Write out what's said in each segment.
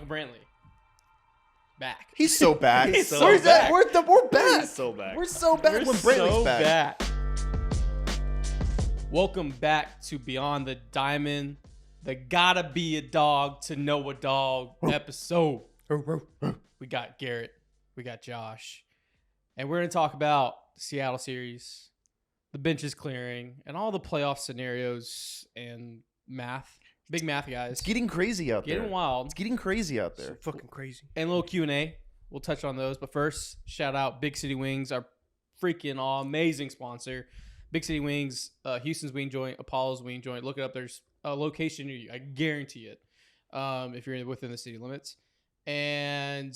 Brantley. Back. He's so back. He's so Where's that? back. We're back. He's so back. We're so back when Brantley's back. Welcome back to Beyond the Diamond, the gotta be a dog to know a dog episode. We got Garrett, we got Josh, and we're going to talk about the Seattle series, the benches clearing, and all the playoff scenarios and math. Big math, guys. It's getting crazy out there. Getting wild. It's getting crazy out So there. fucking crazy. And a little Q&A. We'll touch on those. But first, shout out Big City Wings, our freaking amazing sponsor. Big City Wings, Houston's wing joint, Apollo's wing joint. Look it up. There's a location near you. I guarantee it. If you're within the city limits. And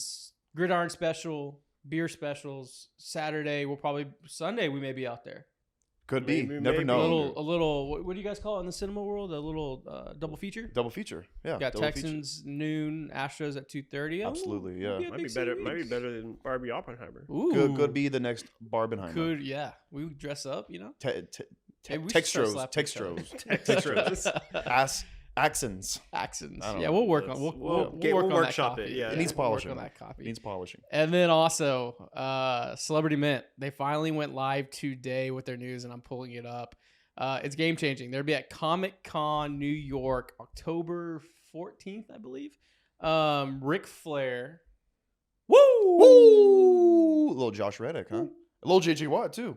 Gridiron Special, beer specials. Saturday, Sunday we may be out there. Could be. Maybe, Never maybe. know. A little. What do you guys call it in the cinema world? A little double feature. Double feature. Yeah. Got double Texans noon, Astros at 2:30. Absolutely, yeah. Might be better than Barbie Oppenheimer. Ooh, Could be the next Barbenheimer. Could yeah. We would dress up, you know. Hey, we should start Textros. slapping each other. Textros. Accents. Accents. I don't Yeah, know. we'll work on. We'll work on that workshop copy. it, yeah. It needs we'll polishing. Work on that copy. It needs polishing. And then also, Celebrity Mint. They finally went live today with their news, and I'm pulling it up. It's game changing. They'll be at Comic Con New York, October 14th, I believe. Ric Flair. Woo! A little Josh Reddick, huh? A little JJ Watt too.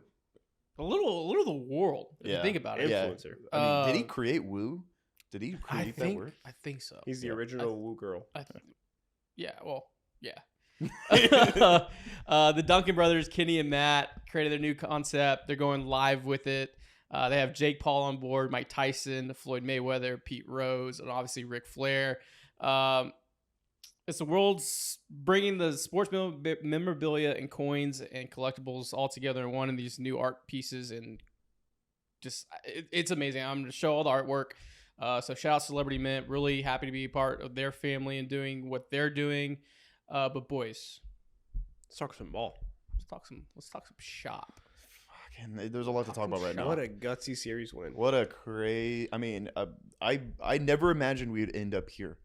A little of the world. If you think about it. Yeah. Influencer. I mean, did he create Woo? Did he create that word? I think so. He's the original Woo girl. Yeah, well, yeah. The Duncan brothers, Kenny and Matt, created their new concept. They're going live with it. They have Jake Paul on board, Mike Tyson, Floyd Mayweather, Pete Rose, and obviously Ric Flair. It's the world's bringing the sports memorabilia and coins and collectibles all together in one of these new art pieces, and just it's amazing. I'm going to show all the artwork. So shout out Celebrity Mint. Really happy to be a part of their family and doing what they're doing. But boys, Let's talk some ball. Let's talk some shop. Fucking, there's a lot to talk about right now. What a gutsy series win. What a crazy! I mean, I never imagined we'd end up here.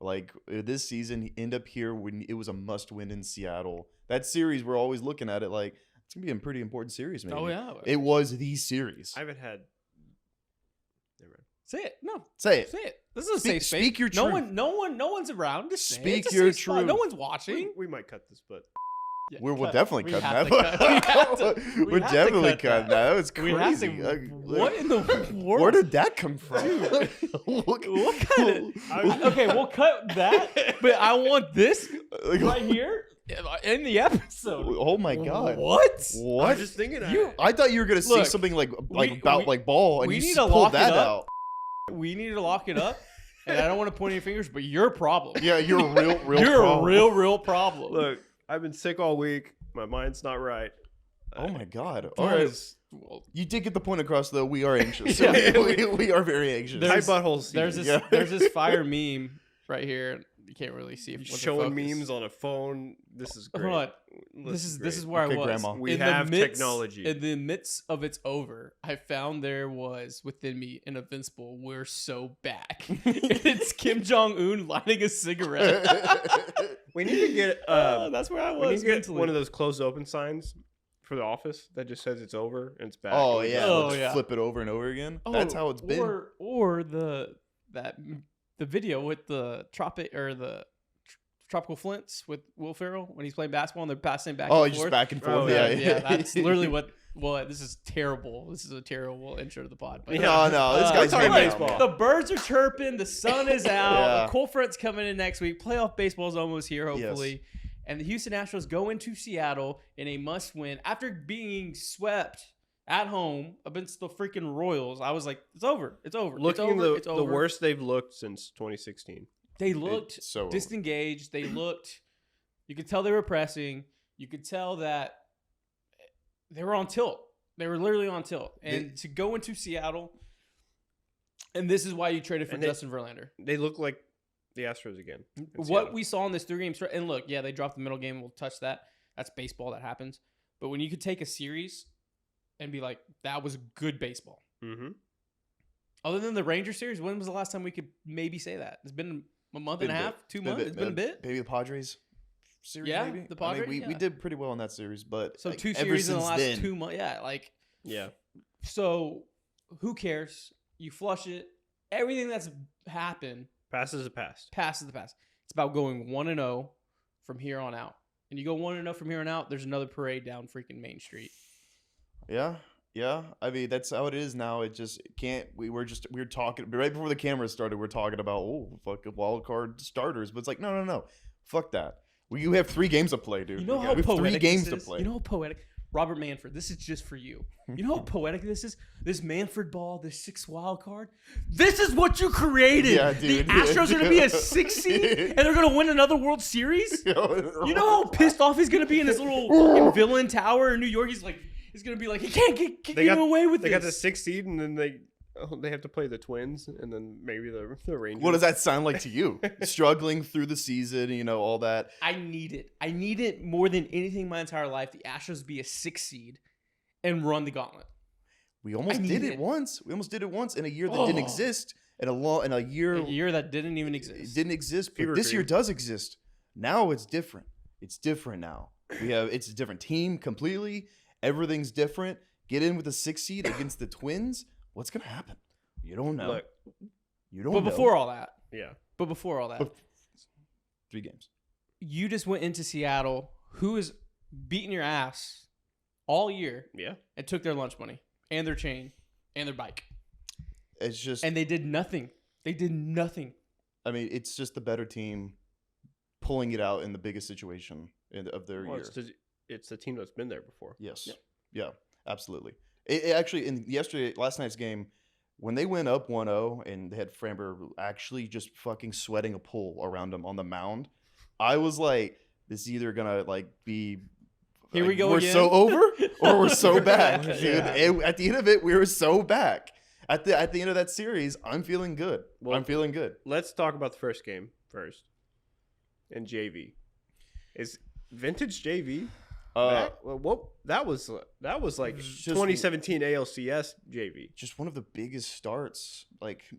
Like this season, end up here when it was a must-win in Seattle. That series, we're always looking at it like it's gonna be a pretty important series. Maybe. Oh yeah, It was the series. I haven't had. Never mind. say it. No, Say it. say it. This is a safe space. Speak your truth. No one's around. Just say it. Speak It's a your safe spot. truth. No one's watching. We might cut this, but Yeah, We'll cut. definitely We cut have that. to cut. We We're have to definitely cut cutting that. that. That was We have crazy. to, what in the world? Where did that come from? What kind of? Okay, we'll cut that, but I want this right here in the episode. Oh my god! What? I What? was just thinking. I thought you were gonna say Look, something like we- ball, and we you need just to pulled lock it that up. out. We need to lock it up, and I don't want to point any fingers, but your problem. Yeah, you're a real You're problem. a real problem. Look, I've been sick all week. My mind's not right. Oh my god! All right, Guys, well, you did get the point across, though. We are anxious. Yeah. we are very anxious. There's- Tight buttholes. there's this Yeah. there's this fire meme right here. You can't really see it. with the showing focus. memes on a phone. This is great. Hold on. This is where Okay, I was. Grandma. We In the have midst- technology. In the midst of it's over, I found there was within me an invincible. We're so back. It's Kim Jong-Un lighting a cigarette. We need to get. That's where I We need was to get mentally. one of those closed open signs for the office that just says it's over and it's back. Oh And we yeah, just- Oh, let's yeah. flip it over and over again. Oh, That's how it's been. Or the video with the tropical flints with Will Ferrell when he's playing basketball and they're passing back. Oh, and just forth. back and forth. Oh, yeah, Yeah, that's literally what. Well, this is terrible. This is a terrible intro to the pod. But No, this guy's talking getting baseball. out, The birds are chirping. The sun is out. Yeah. The cold front's coming in next week. Playoff baseball is almost here, hopefully. And the Houston Astros go into Seattle in a must-win after being swept at home against the freaking Royals. I was like, it's over. It's over. Looking it's over. It's the over. worst they've looked since 2016. They looked It's so over. disengaged. They looked. You could tell they were pressing. You could tell that they were on tilt. They were literally on tilt. And to go into Seattle, and this is why you traded for And they- Justin Verlander. They look like the Astros again. in What Seattle. we saw in this 3 game stretch, and look, yeah, they dropped the middle game. We'll touch that. That's baseball. That happens. But when you could take a series and be like, that was good baseball. Mhm. Other than the Ranger series, when was the last time we could maybe say that? It's been a month Been and a a half, bit. 2 months. It's been a bit. Maybe the Padres series. Yeah, maybe the Padres, we yeah. did pretty well in that series, but So like, 2 ever series in the since last then, 2 months. Yeah, like Yeah. so. Who cares? You flush it. Everything that's happened Past is the past. passes the past. It's about going 1-0 from here on out. And you go 1-0 from here on out. There's another parade down freaking Main Street. Yeah. I mean, that's how it is now. It just can't. We were talking right before the camera started. We're talking about fucking wild card starters, but it's like no, fuck that. You have 3 games to play, dude. You know We how have poetic 3 games this to is? play. You know how poetic. Robert Manfred, this is just for you. You know how poetic this is? This Manfred ball, this 6th wild card. This is what you created. Yeah, dude. The Astros are going to be a 6 seed, and they're going to win another World Series. You know how pissed off he's going to be in his little fucking villain tower in New York? He's going to be like, he can't get away with They this. got the 6th seed, and then they have to play the Twins, and then maybe the Rangers. What does that sound like to you? Struggling through the season, all that. I need it. I need it more than anything in my entire life. The Astros be a 6 seed and run the gauntlet. We almost I did need it it. once. We almost did it once in a year that didn't exist. In a year A year that didn't even it exist. didn't exist. But Fever this year dream. does exist. Now it's different. It's different now. It's a different team completely. Everything's different. Get in with a 6 seed against the Twins. What's gonna happen? You don't know. Look, You don't But know. before all that, yeah. 3 games. you just went into Seattle, who is beating your ass all year, Yeah. and took their lunch money and their chain and their bike, It's just. and they did nothing. They did nothing. I mean, it's just the better team pulling it out in the biggest situation of their Well, year. it's the team that's been there before. Yes. Yep. Yeah, absolutely. It actually, last night's game, when they went up 1-0 and they had Framber actually just fucking sweating a pool around him on the mound, I was like, this is either going to be. Here we go We're again. so over or we're so back. Dude. Yeah. At the end of it, we were so back. At the end of that series, I'm feeling good. Well, I'm feeling good. Let's talk about the first game first. And JV. Is vintage JV back? Well, that was like Just- 2017 ALCS JV. Just one of the biggest starts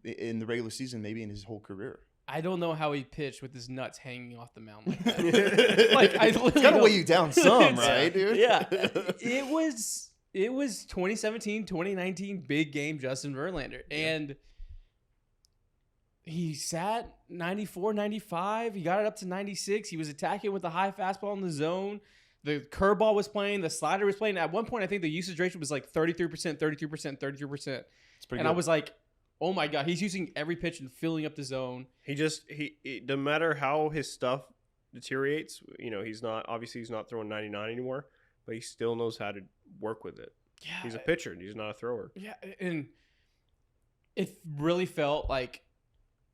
in the regular season, maybe in his whole career. I don't know how he pitched with his nuts hanging off the mound like that. Like, I literally It's gotta don't- weigh you down some, right, dude? Yeah. It was 2017, 2019 big game Justin Verlander. And he sat 94, 95. He got it up to 96. He was attacking with the high fastball in the zone. The curveball was playing. The slider was playing. At one point, I think the usage ratio was like 33%, 33%, 33%. It's pretty And good. I was like, oh my God, he's using every pitch and filling up the zone. He no matter how his stuff deteriorates, he's not throwing 99 anymore, but he still knows how to work with it. Yeah. He's a pitcher, and he's not a thrower. Yeah, and it really felt like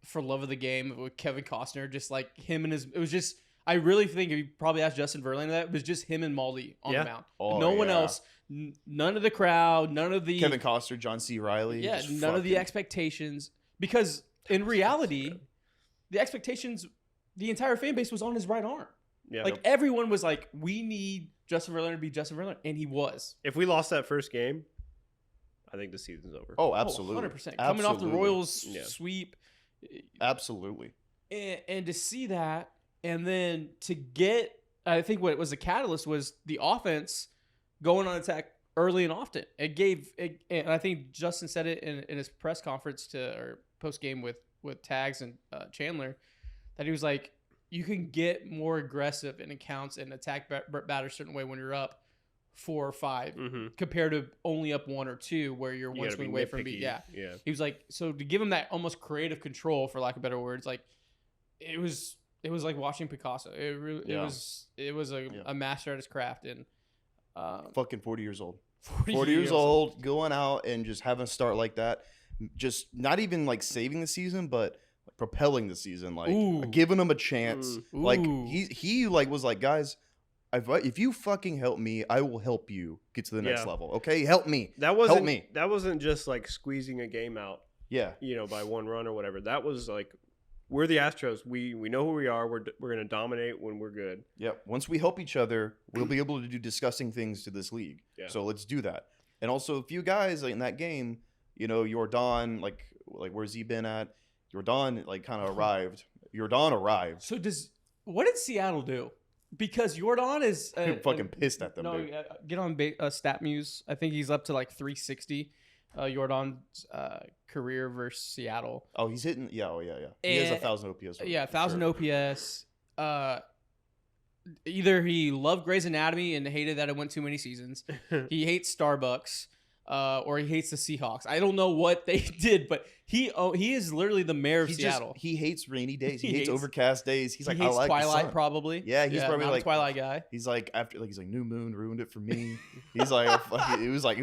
for love of the game with Kevin Costner, just like him and his. It was just. I really think if you probably asked Justin Verlander that, it was just him and Maldi on Yeah. the mound. Oh, No one yeah. else. None of the crowd. None of the. Kevin Costner, John C. Riley. Yeah, just none of the fucking- expectations. Because in reality, the expectations, the entire fan base was on his right arm. Yeah. Like everyone was like, we need Justin Verlander to be Justin Verlander, and he was. If we lost that first game, I think the season's over. Oh, absolutely. 100%. Coming off the Absolutely. Royals Yeah. sweep. Absolutely. And to see that, and then to get, I think what was the catalyst was the offense going on attack early and often. It gave, and I think Justin said it in his press conference or post game with Tags and Chandler, that he was like, you can get more aggressive in accounts and attack batters a certain way when you're up 4 or 5 Mm-hmm. compared to only up 1 or 2 where you're one swing away from beat. Yeah. Yeah. He was like, so to give him that almost creative control, for lack of better words, like it was like watching Picasso. It really, Yeah. it was a master at his craft, and Fucking 40 years old. 40 40 years old, going out and just having a start like that. Just not even like saving the season, but propelling the season, like Ooh. giving him a chance. Ooh. Like he like was like, guys, if you fucking help me, I will help you get to the next Yeah. level. Okay, help me. That wasn't me. That wasn't just like squeezing a game out, Yeah, by 1 run or whatever. That was like, we're the Astros. We know who we are. We're gonna dominate when we're good. yeah. Once we help each other, we'll be able to do disgusting things to this league. Yeah. So let's do that. And also, a few guys in that game, Jordan, like where's he been at? Jordan like kind of arrived. Jordan arrived. So what did Seattle do? Because Jordan is Fucking pissed at them, No, dude. get on StatMuse. I think he's up to like 360. Jordan's career versus Seattle. Oh, he's hitting. Yeah, oh yeah. He has 1,000 OPS. Yeah, 1,000 sure. OPS. Either he loved Grey's Anatomy and hated that it went too many seasons. He hates Starbucks, or he hates the Seahawks. I don't know what they did, but he is literally the mayor of Seattle. He hates rainy days. He hates overcast days. He's like, I like Twilight, the sun. probably. Yeah, he's probably not like a Twilight guy. He's like he's like New Moon ruined it for me. He's like he was like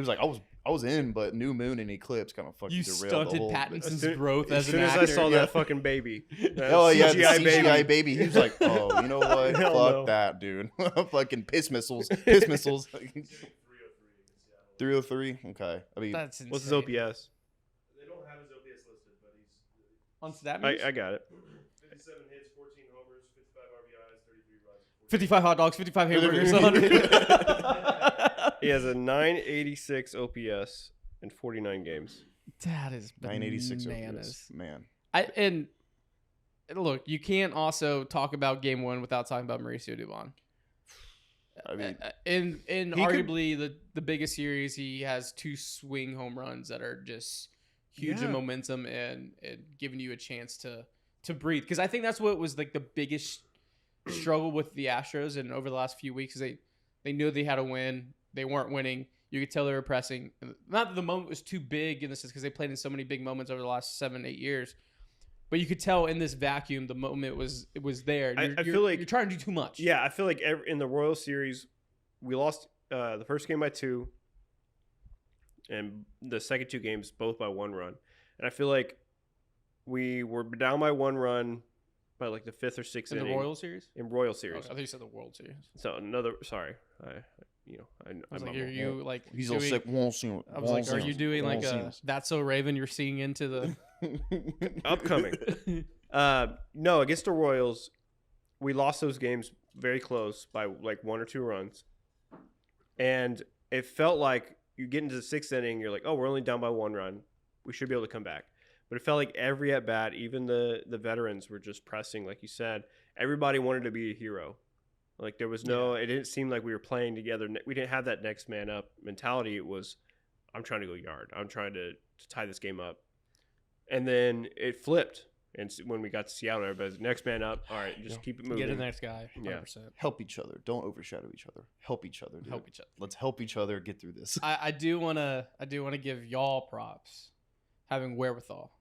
I was in, but New Moon and Eclipse kind of fucking You derailed the stunted whole. Pattinson's growth as an soon actor. as I saw that fucking baby, Oh yeah, the CGI CGI baby. He was like, oh, you know what? Hell Fuck no. that, dude. Fucking piss missiles. 303. Okay. I mean, That's insane. what's his OPS? They don't have his OPS listed, but he's On StatMuse? I got it. 57 hits, 14 homers, 55 RBIs, 33 runs. 55 hot dogs, 55 hamburgers, 100. He has a 986 OPS in 49 games. That is 986 bananas. OPS. Man. And look, you can't also talk about Game 1 without talking about Mauricio Dubon. I mean, in he arguably the biggest series, he has 2 swing home runs that are just huge in Yeah. momentum and giving you a chance to breathe. Because I think that's what was like the biggest struggle with the Astros and over the last few weeks is they knew they had to win. They weren't winning. You could tell they were pressing. Not that the moment was too big in the sense because they played in so many big moments over the last 7-8 years. But you could tell in this vacuum, the moment was there. I feel like you're trying to do too much. Yeah, I feel like in the Royals series, we lost the first game by 2, and the second 2 games both by 1 run. And I feel like we were down by 1 run by like the 5th or 6th In the inning. Royal Series? In Royal Oh, Series. I thought you said the World Series. So another. Sorry, I I was like, mumbled. are you like he's all doing, sick. Won't see him. I was like, are you doing like a That's So Raven? You're seeing into the upcoming. No, against the Royals, we lost those games very close by like 1 or 2 runs, and it felt like you get into the 6th inning, you're like, oh, we're only down by 1 run, we should be able to come back. But it felt like every at bat, even the veterans were just pressing, like you said. Everybody wanted to be a hero. Like there was no, it didn't seem like we were playing together. We didn't have that next man up mentality. It was, I'm trying to go yard. I'm trying to tie this game up. And then it flipped. And when we got to Seattle, everybody's next man up. All right, just keep it moving. get to the next guy. 100%. Yeah. Help each other. Don't overshadow each other. Help each other. Dude. Help each other. Let's help each other get through this. I do wanna give y'all props, having wherewithal.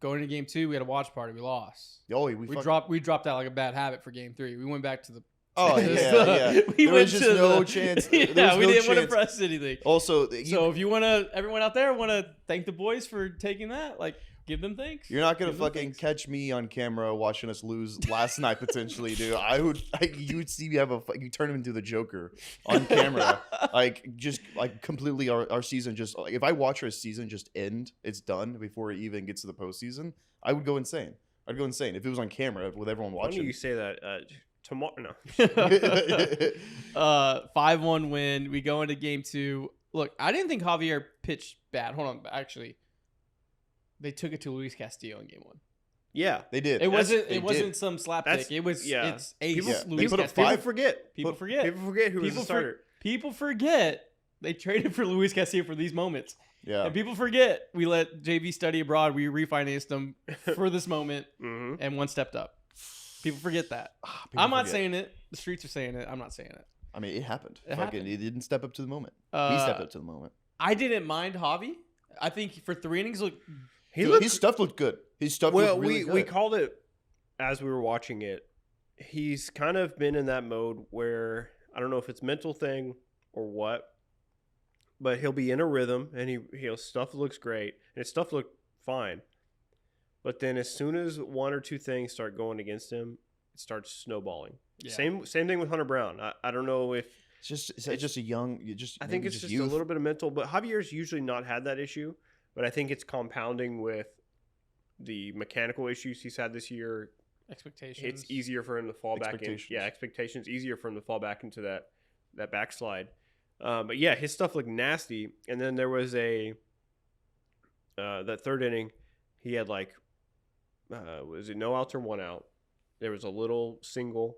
Going to Game 2, we had a watch party. We lost. Oh, We dropped out like a bad habit for Game 3. We went back to the. Oh yeah. We There went was just to no the- chance. Yeah, There was we no didn't want to chance. press anything. Also, So if you everyone out there want to thank the boys for taking that, like give them thanks. you're not gonna Give them fucking thanks. catch me on camera watching us lose last night potentially, dude. You would see me you turn him into the Joker on camera, like just like completely our season just like if I watch our season just end, it's done before it even gets to the postseason. I would go insane. I'd go insane if it was on camera with everyone Why don't watching. you say that tomorrow? No. 5-1 win. We go into Game 2. Look, I didn't think Javier pitched bad. Hold on, actually, they took it to Luis Castillo in Game 1. Yeah. They did. It wasn't. They It wasn't did. some slapstick. It was. yeah. It's ace. People- Luis people- Castillo. five- People forget. People forget. People forget who was People the starter. People forget they traded for Luis Castillo for these moments. Yeah. And people forget we let JV study abroad. We refinanced him for this moment, Mm-hmm. and one stepped up. People forget that. People I'm not forget. saying it. The streets are saying it. I'm not saying it. I mean, it happened. It Fucking, happened. he didn't step up to the moment. He Uh, stepped up to the moment. I didn't mind Javi. I think for 3 innings, look, His stuff looked good. His stuff Well, looked really good. we called it as we were watching it. He's kind of been in that mode where I don't know if it's mental thing or what, but he'll be in a rhythm and he'll stuff looks great and his stuff looked fine. But then as soon as 1 or 2 things start going against him, it starts snowballing. Yeah. Same thing with Hunter Brown. I don't know if it's just a young. I think it's just youth. a little bit of mental, but Javier's usually not had that issue. But I think it's compounding with the mechanical issues he's had this year. expectations. It's easier for him to fall back in. Expectations. Yeah, expectations. Easier for him to fall back into that backslide. But yeah, his stuff looked nasty. And then there was that 3rd inning, he had like was it no outs or 1 out? There was a little single,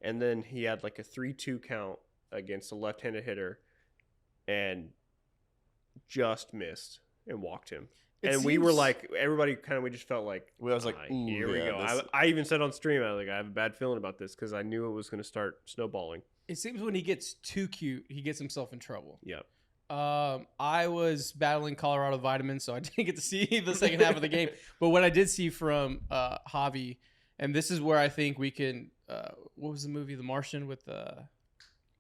and then he had like a 3-2 count against a left-handed hitter, and just missed and walked him. And we were like, everybody we just felt like, I was like, ooh, here we go. I even said on stream, I have a bad feeling about this because I knew it was going to start snowballing. It seems when he gets too cute, he gets himself in trouble. Yep. I was battling Colorado vitamins, so I didn't get to see the second half of the game. But what I did see from Javi, and this is where I think we can. What was the movie, The Martian, with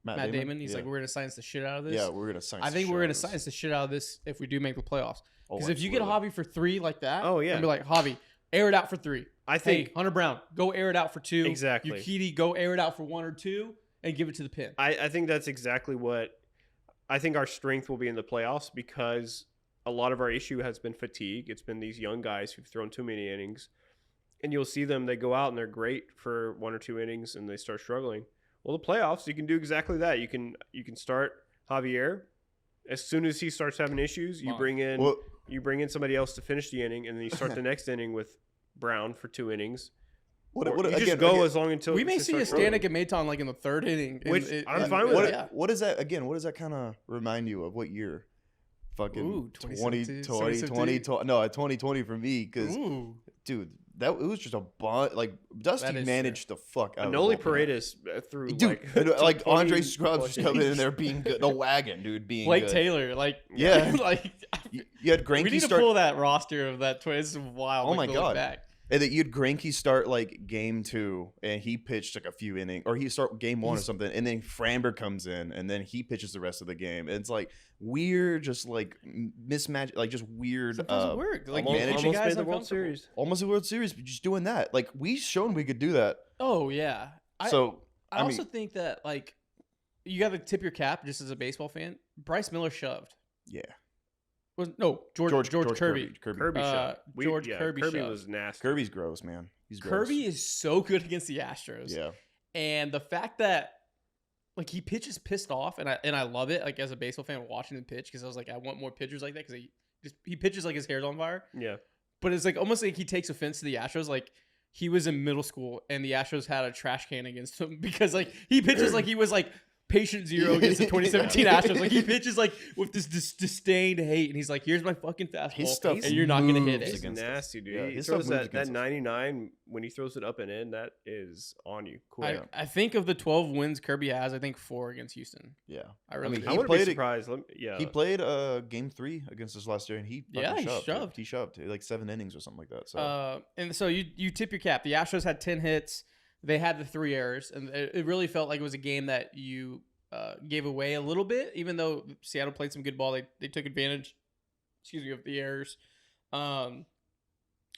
Matt Damon? He's like, we're gonna science the shit out of this. Yeah, we're gonna science. I think we're gonna science the shit out of this if we do make the playoffs. Oh, Because if you get Javi for 3 like that, oh yeah, and be like, Javi, air it out for 3. I think Hunter Brown, go air it out for 2. Exactly. Ukiti, go air it out for 1 or 2, and give it to the pin. I think that's exactly what I think our strength will be in the playoffs, because a lot of our issue has been fatigue. It's been these young guys who've thrown too many innings, and you'll see them, they go out and they're great for 1 or 2 innings and they start struggling. Well, the playoffs, you can do exactly that. You can start Javier. As soon as he starts having issues, you bring in somebody else to finish the inning, and then you start the next inning with Brown for 2 innings. As long until we may see a Stanek and Maton like in the 3rd inning. Which I'm fine with. What is that again? What does that kind of remind you of? What year? Fucking 2020 for me, because dude, it was just a like Dusty managed the fuck out. Noli Paredes threw like Andre Scrubs just coming in there being good. The wagon, dude, being Blake good. Taylor, like like you had Greinke. We need to pull that roster of that. This is wild. Oh my god. Back. And that you had Greinke start like game 2, and he pitched like a few innings, or he start game 1 or something, and then Framber comes in, and then he pitches the rest of the game. And it's like weird, just like mismatch, like just weird. It doesn't work. Like almost made the World Series, almost the World Series, but just doing that. Like we shown we could do that. Oh yeah. I also think that like you got to tip your cap just as a baseball fan. Bryce Miller shoved. Yeah. George Kirby. Kirby shoved. Kirby shoved. Was nasty. Kirby's gross, man. He's gross. Kirby is so good against the Astros. Yeah. And the fact that like he pitches pissed off, and I love it, like as a baseball fan watching him pitch, because I was like, I want more pitchers like that, because he pitches like his hair's on fire. Yeah. But it's like almost like he takes offense to the Astros. Like he was in middle school and the Astros had a trash can against him because like he pitches like he was like patient zero against the 2017 Astros. Like he pitches like with this disdained hate, and he's like, "Here's my fucking fastball, and you're not gonna hit it." He's nasty, dude. Yeah, he throws that 99 when he throws it up and in. That is on you. Cool. I think of the 12 wins Kirby has, I think 4 against Houston. Yeah, I really. I wouldn't be surprised. He played game 3 against us last year, and he shoved. He shoved like 7 innings or something like that. So and so you tip your cap. The Astros had 10 hits. They had the 3 errors, and it really felt like it was a game that you gave away a little bit, even though Seattle played some good ball. They took advantage, of the errors,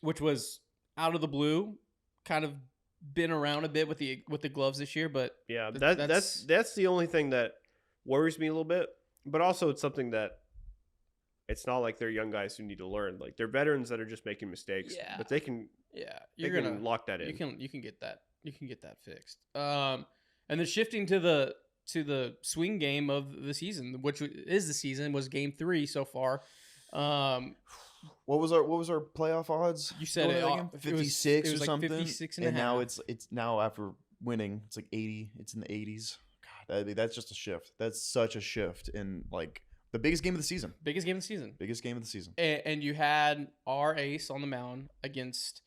which was out of the blue, kind of been around a bit with the gloves this year. But yeah, that's the only thing that worries me a little bit. But also, it's something that it's not like they're young guys who need to learn. Like they're veterans that are just making mistakes. Yeah, but they can. Yeah, you're gonna lock that in. You can get that. You can get that fixed. And then shifting to the swing game of the season, which is the season, was game 3 so far. What was our playoff odds? You said it, 56 it was or something. 56 and now it's now after winning, it's like 80. It's in the 80s. God, that's just a shift. That's such a shift in like the biggest game of the season. Biggest game of the season. And you had our ace on the mound against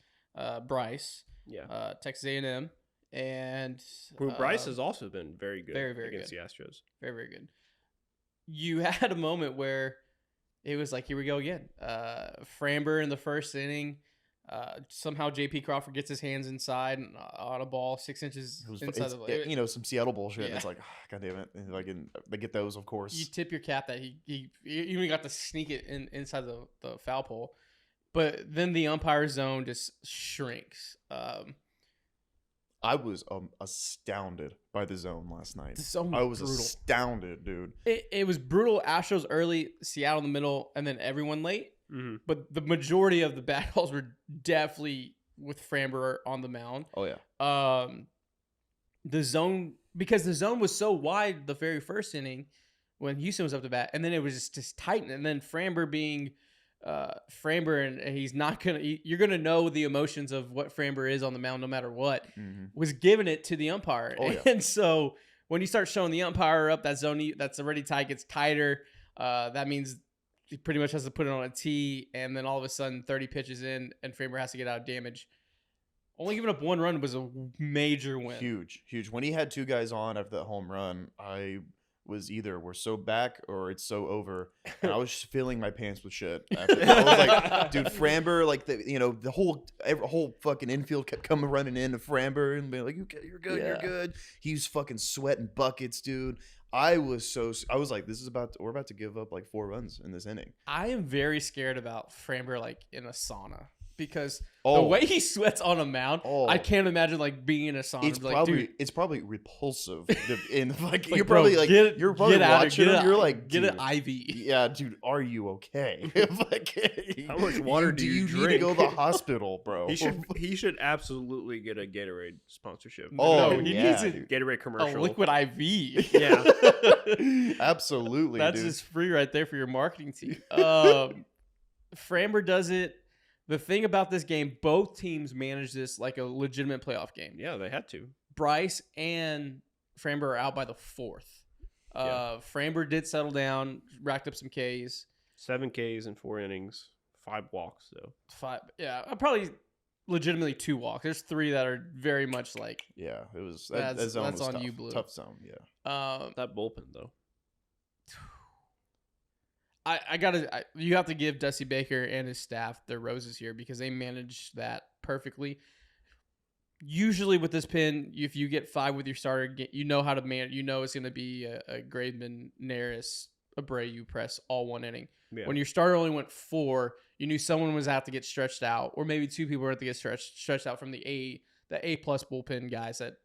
Bryce. Yeah. Texas A&M. And Bryce has also been very good, very against good. the Astros. Very, very good. You had a moment where it was like, here we go again. Framber in the first inning. Somehow J.P. Crawford gets his hands inside on a ball 6 inches inside the plate. Some Seattle bullshit. Yeah. It's like, God damn it. And like, they get those, of course. You tip your cap that he even got to sneak it inside the foul pole. But then the umpire zone just shrinks. I was astounded by the zone last night. I was brutal. Astounded, dude. It was brutal. Astros early, Seattle in the middle, and then everyone late. Mm-hmm. But the majority of the bad balls were definitely with Framber on the mound. Oh, yeah. The zone, because the zone was so wide the very first inning when Houston was up to bat, and then it was just tight. And then Framber being Framber, and he's not gonna. You're gonna know the emotions of what Framber is on the mound, no matter what. Was giving it to the umpire, and so when you start showing the umpire up, that zone that's already tight gets tighter. That means he pretty much has to put it on a tee, and then all of a sudden, 30 pitches in, and Framber has to get out of damage. Only giving up 1 run was a major win. Huge. When he had 2 guys on after that home run, I was either we're so back or it's so over, and I was just filling my pants with shit. After that. I was like, dude, Framber, like the whole fucking infield kept coming running in to Framber and being like, you're good, you're good. He was fucking sweating buckets, dude. I was like, we're about to give up like 4 runs in this inning. I am very scared about Framber like in a sauna. Because the way he sweats on a mound, I can't imagine like being in a sauna. It's probably repulsive. You're probably watching him. You're like, get an IV. Yeah, dude, are you okay? How much water do you drink? Need to go to the hospital, bro. He should absolutely get a Gatorade sponsorship. He needs a Gatorade commercial. A liquid IV. Yeah, absolutely. That's just free right there for your marketing team. Framber does it. The thing about this game, both teams managed this like a legitimate playoff game. Yeah, they had to. Bryce and Framber are out by the 4th. Framber did settle down, racked up some Ks. 7 Ks in 4 innings, 5 walks though. 5, yeah, probably legitimately 2 walks. There's 3 that are very much like. Yeah, it was. That zone that's was on tough. you, Blue. Tough zone. Yeah. That bullpen though. You have to give Dusty Baker and his staff their roses here because they managed that perfectly. Usually with this pin, if you get 5 with your starter, you know how to manage. You know it's going to be a Graveman, Neris, Abreu press all 1 inning. Yeah. When your starter only went 4, you knew someone was have to get stretched out, or maybe 2 people were have to get stretched out from the A plus bullpen guys that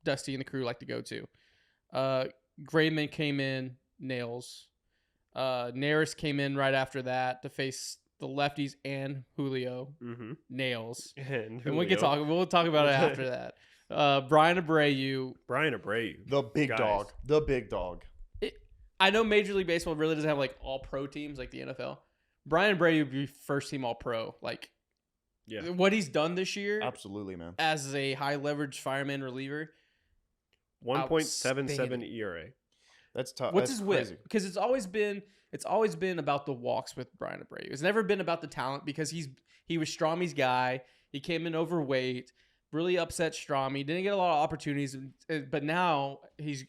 Dusty and the crew like to go to. Graveman came in, nails. Neris came in right after that to face the lefties and Julio. Nails. And we'll talk about it after that. Brian Abreu. The big dog. I know Major League Baseball really doesn't have like all pro teams like the NFL. Brian Abreu would be first team all pro. Like, what he's done this year. Absolutely, man. As a high leverage fireman reliever. 1.77 ERA. That's tough. What's his whip? Because it's always been about the walks with Brian Abreu. It's never been about the talent because he was Strami's guy. He came in overweight, really upset Strami. Didn't get a lot of opportunities, but now he's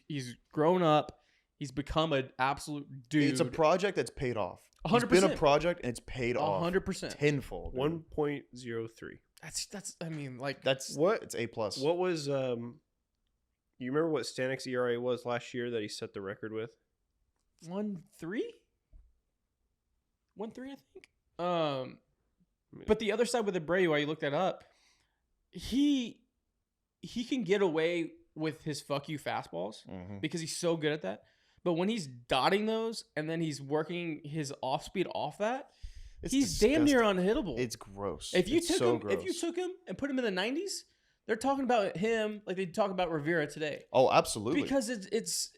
grown up. He's become an absolute dude. It's a project that's paid off. 100%. It's been a project and it's paid off. 100%. Tenfold. 1.03. That's. I mean, like that's what? It's A+. What was You remember what Stanek's ERA was last year that he set the record with? 1.3? 1.3, I think. But the other side with Abreu, while you look that up, he can get away with his fuck you fastballs because he's so good at that. But when he's dotting those and then he's working his off speed off that, he's damn near unhittable. It's gross. If you took him and put him in the 90s, they're talking about him like they talk about Rivera today. Oh, absolutely. Because it's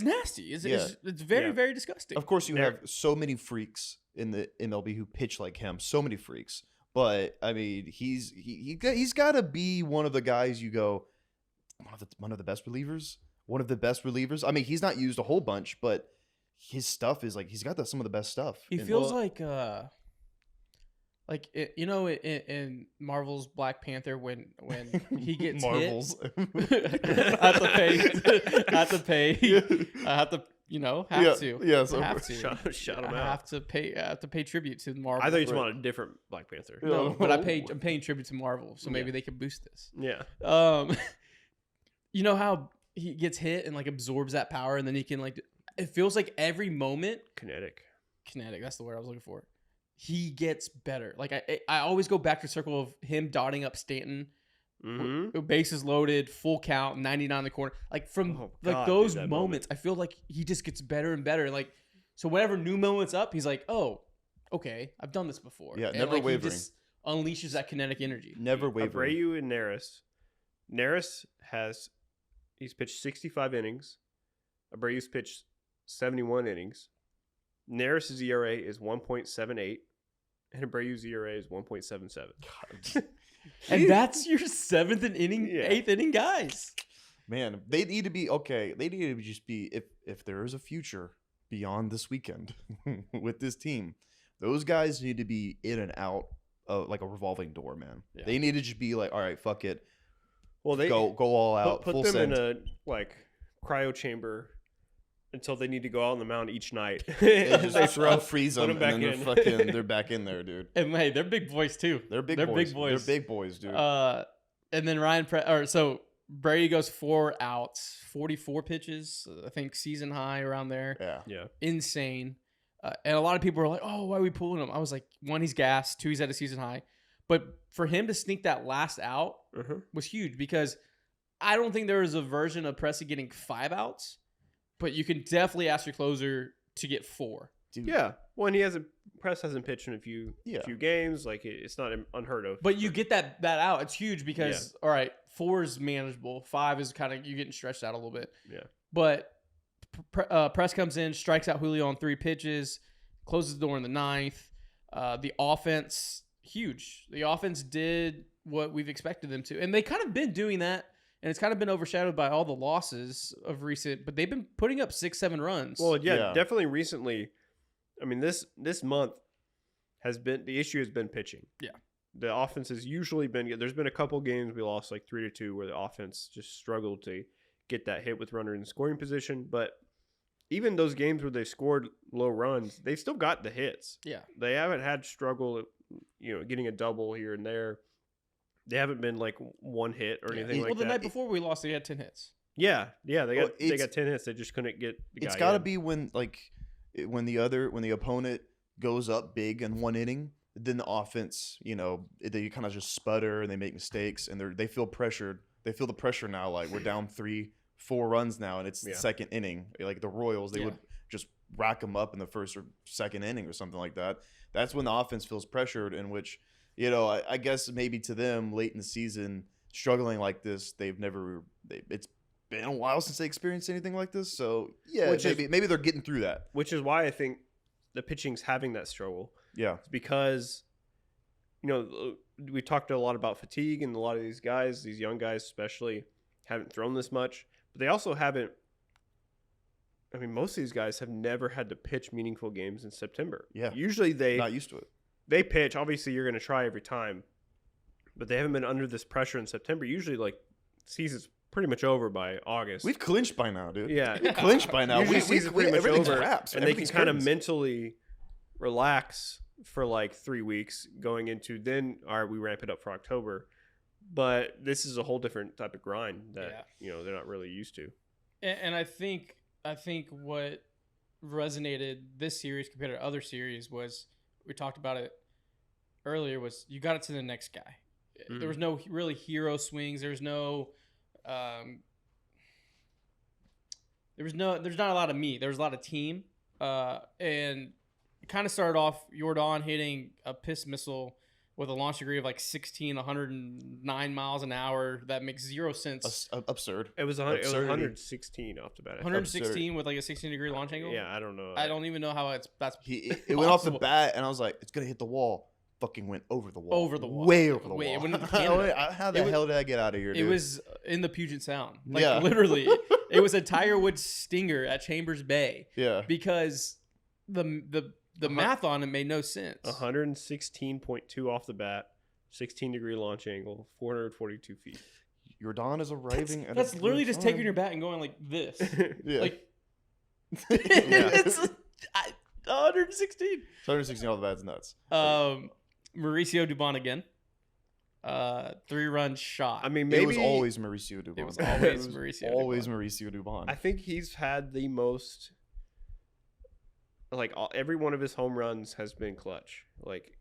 nasty. It's very, very disgusting. Of course, you have so many freaks in the MLB who pitch like him. So many freaks. But I mean, he's got to be one of the guys you go, one of the best relievers. One of the best relievers. I mean, he's not used a whole bunch, but his stuff is like he's got some of the best stuff. He feels in Marvel's Black Panther when he gets Marvel's hit, I have to pay tribute to Marvel. I thought you wanted a different Black Panther. No, but I'm paying tribute to Marvel, so maybe they could boost this. Yeah. You know how he gets hit and like absorbs that power, and then he can like. It feels like every moment. Kinetic. That's the word I was looking for. He gets better. Like I always go back to the circle of him dotting up Stanton. Bases loaded, full count, 99 in the corner. Like those moments, I feel like he just gets better and better. Like so, whenever new moment's up, he's like, "Oh, okay, I've done this before." Yeah, and never wavering. He just unleashes that kinetic energy. Never wavering. Abreu and Neris he's pitched 65 innings. Abreu's pitched 71 innings. Neris' ERA is 1.78, and Abreu's ERA is 1.77. And that's your seventh and Yeah. eighth inning guys. Man, they need to be okay. They need to just be if there is a future beyond this weekend with this team, those guys need to be in and out of like a revolving door, man. Yeah. They need to just be like, all right, fuck it, Well, they go all out, put full them send. in a like cryo chamber until they need to go out on the mound each night. And They just throw freeze put them, them and back then they're in. they're back in there, dude. And hey, they're big boys too. They're big They're boys. big boys. They're big boys, dude. And then so Brady goes 4 outs, 44 pitches. I think season high around there. Yeah. Yeah. Insane. And a lot of people were like, "Oh, why are we pulling him?" I was like, 1, he's gassed. 2, he's at a season high. But for him to sneak that last out was huge because I don't think there was a version of Pressey getting 5 outs, but you can definitely ask your closer to get 4. Dude. Yeah. Well, and Press hasn't pitched in a few games. Like it's not unheard of. But you get that out. It's huge because, all right, 4 is manageable. 5 is kind of, you're getting stretched out a little bit. Yeah. But Press comes in, strikes out Julio on 3 pitches, closes the door in the 9th. The offense, huge. The offense did what we've expected them to. And they kind of been doing that, and it's kind of been overshadowed by all the losses of recent, but they've been putting up 6-7 runs. Well, yeah, Yeah. definitely recently. I mean, this month the issue has been pitching. Yeah. The offense has usually been good. There's been a couple games we lost like 3-2 where the offense just struggled to get that hit with runner in scoring position. But even those games where they scored low runs, they've still got the hits. yeah. They haven't had struggle, getting a double here and there. They haven't been like one hit or anything like Well, the that. night before we lost, they had 10 hits. Yeah, they Well, got 10 hits. They just couldn't get the guy. It's got to in. be when the opponent goes up big in one inning, then the offense, they kind of just sputter and they make mistakes and they feel pressured. They feel the pressure now. Like we're down 3-4 runs now, and it's the second inning. Like the Royals, they would just rack them up in the first or second inning or something like that. That's when the offense feels pressured. In which, I guess maybe to them late in the season, struggling like this, it's been a while since they experienced anything like this. So yeah, maybe they're getting through that. Which is why I think the pitching's having that struggle. Yeah, It's because we talked a lot about fatigue, and a lot of these guys, these young guys especially, haven't thrown this much. But they also haven't. I mean, most of these guys have never had to pitch meaningful games in September. Yeah. Usually not used to it. they pitch. Obviously, you're going to try every time, but they haven't been under this pressure in September. Usually, like season's pretty much over by August. We've clinched by now, dude. Yeah. we clinched by now. Usually season's pretty much everything's over, wraps, and they can everything's kind of curtains. mentally relax for like 3 weeks going into then. All right, we ramp it up for October, but this is a whole different type of grind that they're not really used to. And I think what resonated this series compared to other series was, we talked about it earlier, was you got it to the next guy. Mhm. There was no really hero swings. There's not a lot of meat. There was a lot of team. And it kind of started off Jordan hitting a piss missile with a launch degree of like 109 miles an hour. That makes zero sense. Absurd. It was Absurdity. 116 off the bat. I think. 116 with like a 16-degree launch angle. Yeah, I don't know. I don't even know how that's It went off the possible. bat, and I was like, it's gonna hit the wall. Fucking went over the wall. Over the wall. Way over the Wait, it wall. went into Canada. How the hell did I get out of here, It dude? was in the Puget Sound. Like Yeah. literally, it was a Tiger Woods stinger at Chambers Bay Yeah. because the math on it made no sense. 116.2 off the bat, 16-degree launch angle, 442 feet. Jordan is arriving at That's a literally good just time. taking your bat and going like this. Yeah. Like Yeah. it's 116. 116 off the bat's nuts. Mauricio Dubon again. 3-run shot. I mean, maybe It was always Mauricio Dubon. It was always Mauricio Always Dubon. Mauricio Dubon. I think he's had the most. Like every one of his home runs has been clutch. Like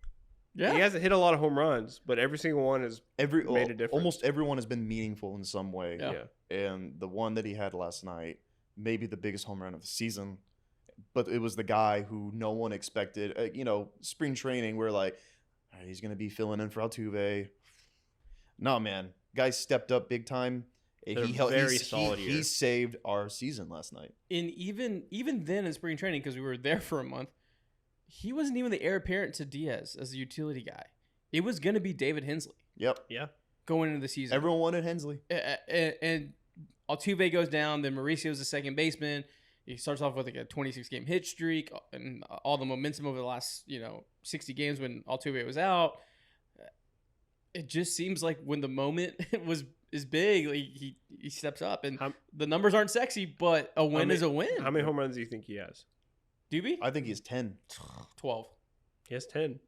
yeah. he hasn't hit a lot of home runs, but every single one has made a difference. Almost everyone has been meaningful in some way. Yeah. And the one that he had last night, maybe the biggest home run of the season, but it was the guy who no one expected. Spring training, we're like, all right, he's going to be filling in for Altuve. No, man. Guy stepped up big time. They're He very solid he year. saved our season last night. And even then in spring training, because we were there for a month, he wasn't even the heir apparent to Diaz as a utility guy. It was going to be David Hensley Yep. Yeah. going into the season. Everyone wanted Hensley. And Altuve goes down. Then Mauricio's the second baseman. He starts off with like a 26-game hit streak and all the momentum over the last 60 games when Altuve was out. It just seems like when the moment is big, like he steps up, and the numbers aren't sexy, but a win is a win. How many home runs do you think he has? Doobie? I think he's 10. 12. He has 10.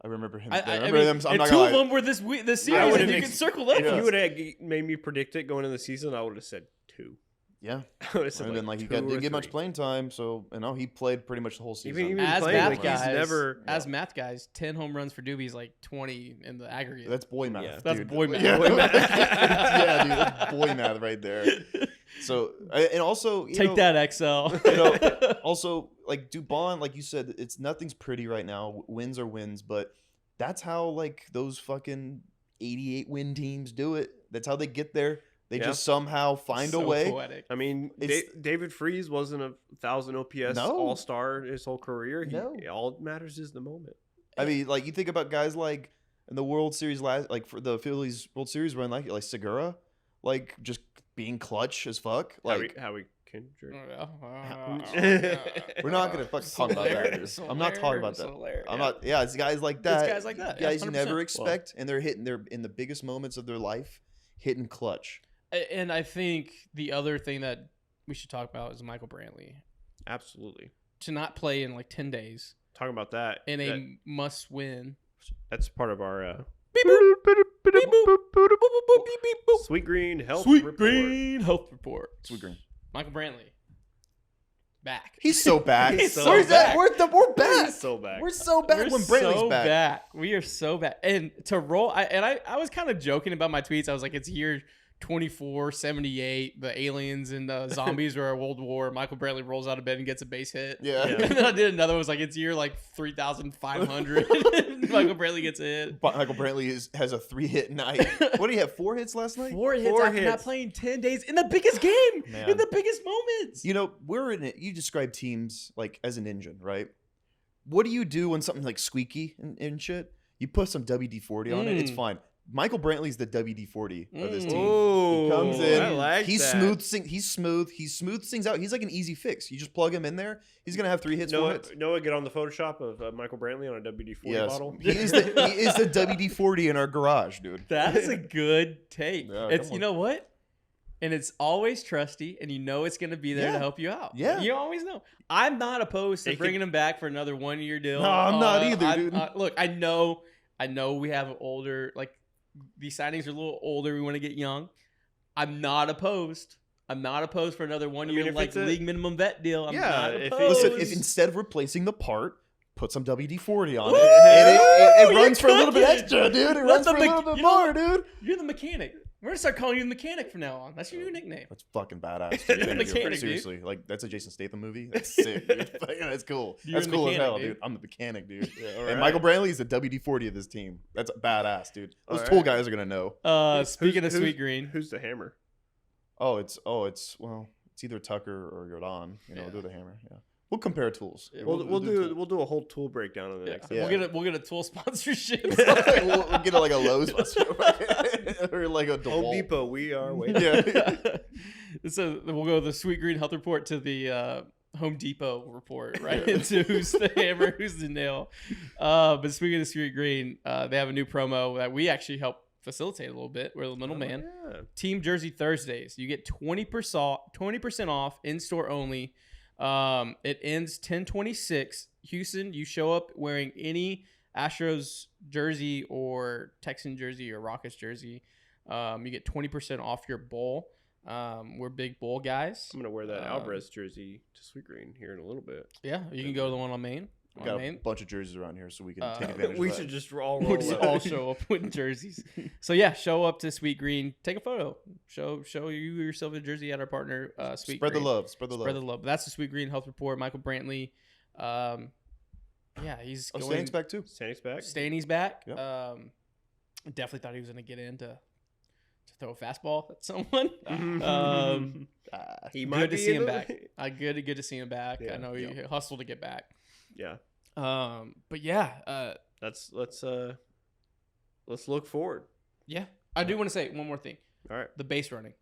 I remember him. I remember mean, them. I'm and not two gonna of lie. them were this I series, would've and you ex- can circle that. If you would have made me predict it going into the season, I would have said 2. Yeah. I would have said And then he 2 didn't or get much 3. playing time, so he played pretty much the whole season. Even As playing, math like, guys, he's never. math guys, 10 home runs for Doobie is like 20 in the aggregate. That's boy math. Yeah. That's dude. boy math. Yeah, Boy math. yeah, dude, that's boy math right there. So and also Take that, Excel. Also, like Dubon, like you said, nothing's pretty right now. Wins are wins, but that's how like those fucking 88 win teams do it. That's how they get there. They just somehow find a So way. poetic. I mean, David Freese wasn't a 1,000 OPS No. all-star his whole career. No. All that matters is the moment. I mean, like you think about guys like in the World Series for the Phillies World Series run, like Segura, like just being clutch as fuck. Like Howie Kendrick. we're not gonna fucking talk about that. Dude. I'm not talking about that. I'm not. Yeah, it's guys like that. It's guys like that. Guys you 100%. never expect, and they're hitting. They're in the biggest moments of their life, hitting clutch. And I think the other thing that we should talk about is Michael Brantley. Absolutely. To not play in like 10 days Talking about that. in a must-win. That's part of our Beep, boop. Beep, boop. Boop, boop, boop, boop, beep, beep, boop. Sweet Green Health Sweet Report. Green Health Report. Sweet green. Michael Brantley. Back. He's so back. He's so Where's back. that? We're back. He's so back. We're so back We're when Brantley's so back. We are so back. And to roll, I was kind of joking about my tweets. I was like, it's year 2478. The aliens and the zombies are a world war. Michael Brantley rolls out of bed and gets a base hit. Yeah. Yeah. And then I did another one. It was like, it's year like 3500. Michael Brantley gets a hit. Michael Brantley has a 3-hit night. What did he have? 4 hits last night? 4 hits Four after not hits. playing 10 days in the biggest game, Man. in the biggest moments. You know, we're in it. You describe teams like as an engine, right? What do you do when something's like squeaky and shit? You put some WD-40 on it. It's fine. Michael Brantley's the WD-40 of this team. Ooh, He comes in. I like he's that. smooth. He's smooth. He smooths things out. He's like an easy fix. You just plug him in there. He's gonna have 3 hits, 4 hits. Noah, get on the Photoshop of Michael Brantley on a WD-40 Yes, bottle. he is the WD-40 in our garage, dude. That is a good take. Yeah, It's come you on. know what? And it's always trusty, and you know it's going to be there Yeah. to help you out. Yeah. You always know. I'm not opposed to It bringing him back for another 1-year deal. No, I'm not either, dude. Look, I know we have older, like, these signings are a little older. We want to get young. I'm not opposed. I'm not opposed for another 1 year, if like, it's a- league minimum vet deal. I'm Yeah, not if it- opposed. Listen, if instead of replacing the part, put some WD-40 on Woo! it, and it You're runs for a little bit cooking. extra, dude. It Let runs the for a mech- little bit you know more, dude. You're the mechanic. We're going to start calling you the mechanic from now on. That's your new nickname. That's fucking badass. You're Dude. the Thank you. mechanic, dude. Seriously, like that's a Jason Statham movie. That's sick, dude. Like, that's cool. You're That's the cool as mechanic, hell, dude. dude. I'm the mechanic, dude. all And right. Michael Brantley is the WD-40 of this team. That's badass, dude. Those All tool right. guys are gonna know. Speaking of Who's- Sweet Green. Who's the hammer? It's either Tucker or Jordan. Yeah. Do the hammer. Yeah, we'll compare tools. Yeah, We'll tools. do a whole tool breakdown in the next. Yeah. We'll get a tool sponsorship. we'll get like a Lowe's or like a Home DeWalt. Depot, we are waiting. Yeah. So we'll go the Sweet Green Health Report to the Home Depot report, right? Into who's the hammer, who's the nail. But speaking of Sweet Green, they have a new promo that we actually help facilitate a little bit. We're the middleman. Oh, yeah. Team Jersey Thursdays. You get 20% off in-store only. It ends 10/26. Houston, you show up wearing any Astros jersey or Texan jersey or Rockets jersey. You get 20% off your bowl. We're big bowl guys. I'm gonna wear that Alvarez jersey to Sweet Green here in a little bit. Yeah, you can go to the one on Main. We got a bunch of jerseys around here, so we can take advantage We of that. should just all We'll roll just up. all show up with jerseys. So yeah, show up to Sweet Green. Take a photo. Show you yourself a jersey at our partner, Sweet Spread Green. the love. Spread the love. Spread the love. That's the Sweet Green Health Report. Michael Brantley. Yeah, he's Oh, going. Stannick's back too. Stannick's back. Staney's back. Yep. Definitely thought he was going to get into throw a fastball at someone. He Good to see him back. Good to see him back. Yeah, I know he hustled to get back. Yeah. But yeah, Let's look forward. yeah. I do want to say one more thing. All right. The base running.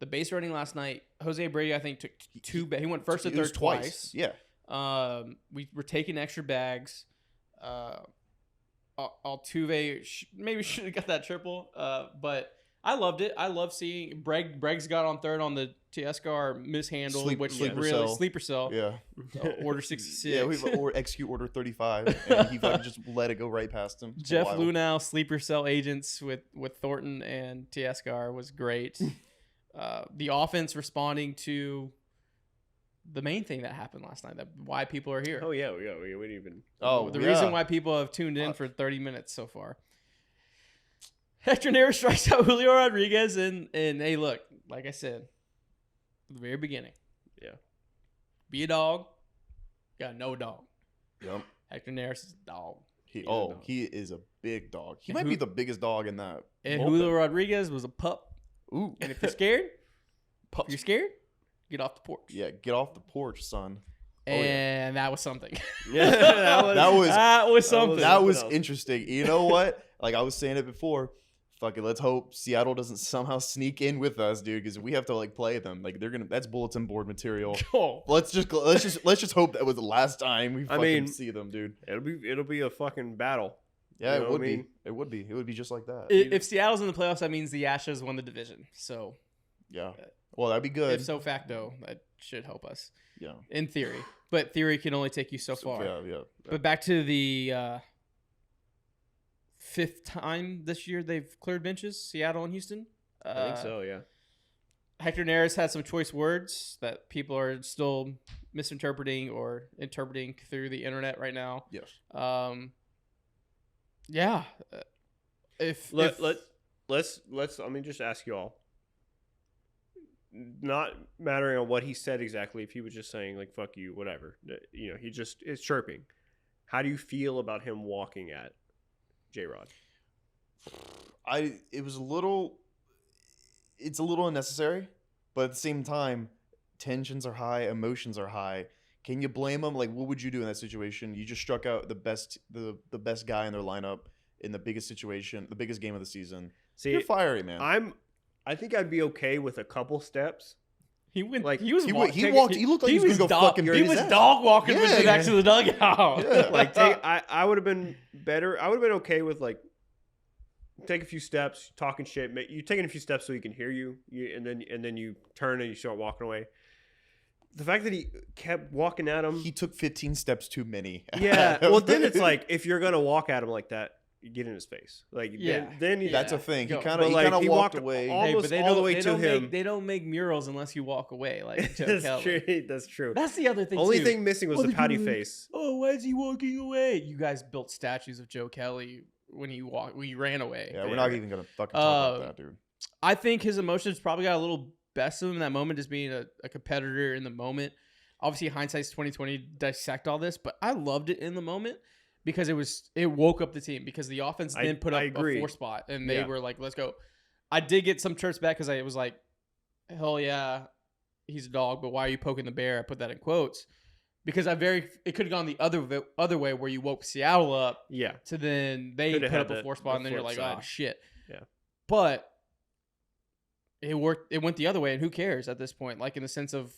The base running last night, Jose Brady, I think, took two. He went first to It was third twice. Yeah. We were taking extra bags. Altuve maybe should have got that triple. But I loved it. I love seeing Breg's got on third on the Teoscar mishandle, which sleeper really cell. sleeper cell. Yeah. Order 66. Yeah, we've execute order 35, and he fucking just let it go right past him. It's Jeff wild. Lunau sleeper cell agents with Thornton and Teoscar was great. The offense responding to the main thing that happened last night, that why people are here. Oh yeah, we didn't even. The reason why people have tuned in for 30 minutes so far. Hector Neris strikes out Julio Rodriguez, and hey, look, like I said at the very beginning, Yeah. be a dog, got no dog. Yep. Hector Neris is a dog. He is a big dog. He might be the biggest dog in that. And bullpen. Julio Rodriguez was a pup. Ooh. And if you're scared, Pups. get off the porch. Yeah, get off the porch, son. And that was something. Yeah, That was something. That was else. interesting. You know what? Like I was saying it before. Fuck it. Let's hope Seattle doesn't somehow sneak in with us, dude. Because we have to like play them. Like they're gonna. That's bulletin board material. Oh. Let's just hope that was the last time we fucking see them, dude. It'll be a fucking battle. Yeah, You know it would what I be. mean? It would be. It would be just like that. If Seattle's in the playoffs, that means the Astros won the division. So Yeah. Well, that'd be good. if so facto, that should help us Yeah. in theory. But theory can only take you so far. Yeah. But back to the fifth time this year they've cleared benches, Seattle and Houston. I think so. Yeah. Hector Neris had some choice words that people are still misinterpreting or interpreting through the internet right now. Yes. Yeah. Let's Let me just ask you all. Not mattering on what he said exactly, if he was just saying like "fuck you," whatever, you know, he just is chirping. How do you feel about him walking at J-Rod? It's a little unnecessary, but at the same time, tensions are high, emotions are high. Can you blame him? Like, what would you do in that situation? You just struck out the best guy in their lineup in the biggest situation, the biggest game of the season. See, You're fiery, man. I think I'd be okay with a couple steps. He went Like, he was he walk- walked. He looked like he was gonna go fucking He beat his was ass. dog walking Yeah, with back to the dugout. Yeah. Like, I would have been better. I would have been okay with like take a few steps, talking shit. You taking a few steps so he can hear you, and then you turn and you start walking away. The fact that he kept walking at him, He took 15 steps too many. yeah. Well, then it's like if you're gonna walk at him like that, you get in his face. Like Yeah. then you, That's Yeah. a thing. He Go. kind But, of like, he walked walked away. all- Hey, almost but the way they to don't him. Make, they don't make murals unless you walk away, like Joe that's Kelly. true. That's true. That's the other thing. Only too. thing missing was Other the pouty people are like, face. Oh, why is he walking away? You guys built statues of Joe Kelly when he ran away. Yeah, we're not even gonna fucking talk about that, dude. I think his emotions probably got a little best of him in that moment, just being a competitor in the moment. Obviously, hindsight's 2020. Dissect all this, but I loved it in the moment because it woke up the team because the offense then put up a 4 spot and they were like, "Let's go." I did get some chirps back because I was like, "Hell yeah, he's a dog," but why are you poking the bear? I put that in quotes because it could have gone the other way where you woke Seattle up. Yeah. To then they Coulda put had up a the- 4 spot and then you're flip like, side. "Oh shit." Yeah. But it worked. It went the other way, and who cares at this point? Like in the sense of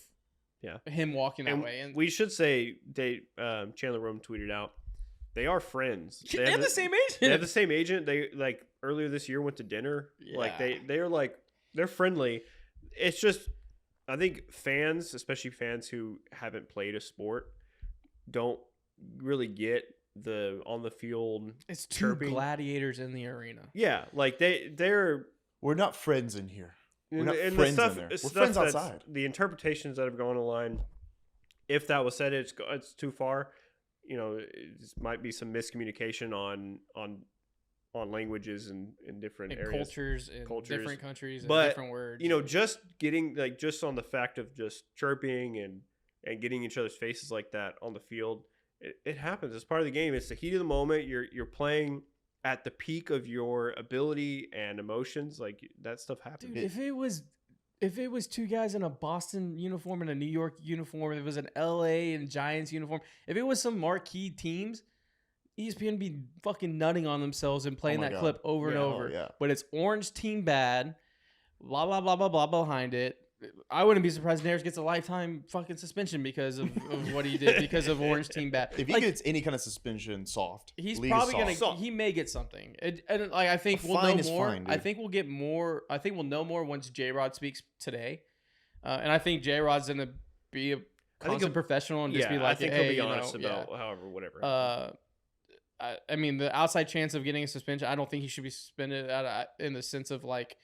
him walking that way. And we should say Chandler Rome tweeted out they are friends. They have the same agent. They have the same agent. They like earlier this year went to dinner. Like they are like they're friendly. It's just I think fans, especially fans who haven't played a sport, don't really get the on the field. It's two gladiators in the arena. Yeah, like they're We're not friends in here. We're not and friends the stuff, in there. it's We're stuff friends that's- outside. The interpretations that have gone online, if that was said, it's too far. You know, it might be some miscommunication on languages and in different And areas, cultures in different countries, but and different words. you know, just getting like just on the fact of just chirping and getting each other's faces like that on the field, it happens. It's part of the game. It's the heat of the moment. You're playing at the peak of your ability and emotions, like that stuff happens. Dude, if it was two guys in a Boston uniform and a New York uniform, if it was an LA and Giants uniform, if it was some marquee teams, ESPN would be fucking nutting on themselves and playing my that God. clip over and Yeah. over. Oh, yeah. But it's orange team bad, blah blah blah blah blah behind it. I wouldn't be surprised if Neris gets a lifetime fucking suspension because of what he did because of orange team bad. If he Like, gets any kind of suspension, soft. he's League is probably soft. gonna. Soft. He may get something. And like I think A we'll fine know is more. fine, I dude. think we'll get more. I think we'll know more once J Rod speaks today. And I think J Rod's gonna be a constant he'll- professional and just be like, I think hey, he'll be you know, honest yeah. about however whatever. I mean, the outside chance of getting a suspension, I don't think he should be suspended in the sense of like